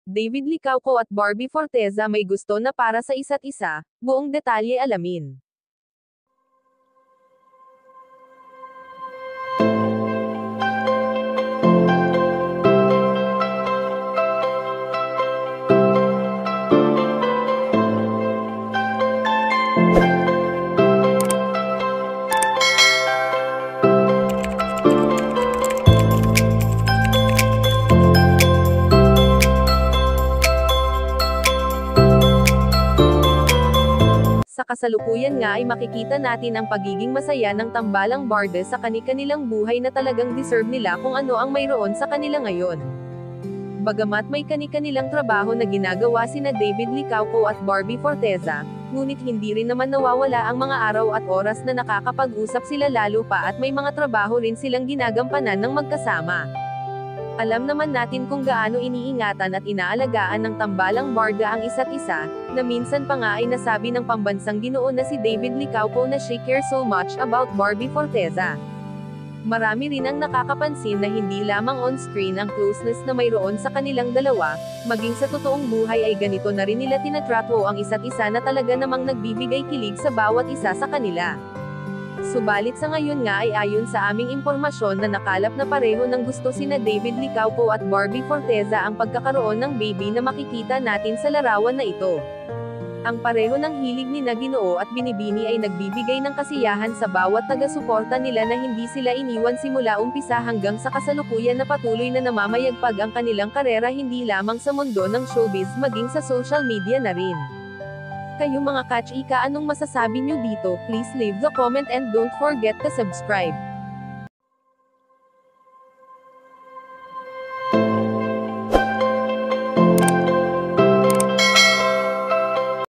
David Licauco at Barbie Forteza may gusto na para sa isa't isa, buong detalye alamin. Sa kasalukuyan nga ay makikita natin ang pagiging masaya ng tambalang barde sa kani-kanilang buhay na talagang deserve nila kung ano ang mayroon sa kanila ngayon. Bagamat may kani-kanilang trabaho na ginagawa sina David Licauco at Barbie Forteza, ngunit hindi rin naman nawawala ang mga araw at oras na nakakapag-usap sila lalo pa at may mga trabaho rin silang ginagampanan ng magkasama. Alam naman natin kung gaano iniingatan at inaalagaan ng tambalang barda ang isa't isa, na minsan pa nga ay nasabi ng pambansang ginoo na si David Licauco na she cares so much about Barbie Forteza. Marami rin ang nakakapansin na hindi lamang on-screen ang closeness na mayroon sa kanilang dalawa, maging sa totoong buhay ay ganito na rin nila tinatrato ang isa't isa na talaga namang nagbibigay kilig sa bawat isa sa kanila. Subalit sa ngayon nga ay ayon sa aming impormasyon na nakalap na pareho ng gusto sina David Licauco at Barbie Forteza ang pagkakaroon ng baby na makikita natin sa larawan na ito. Ang pareho ng hilig ni Ginoo at Binibini ay nagbibigay ng kasiyahan sa bawat taga-suporta nila na hindi sila iniwan simula umpisa hanggang sa kasalukuyan na patuloy na namamayagpag ang kanilang karera hindi lamang sa mundo ng showbiz maging sa social media na rin. Kayo mga ka-chika, anong masasabi nyo dito? Please leave the comment and don't forget to subscribe.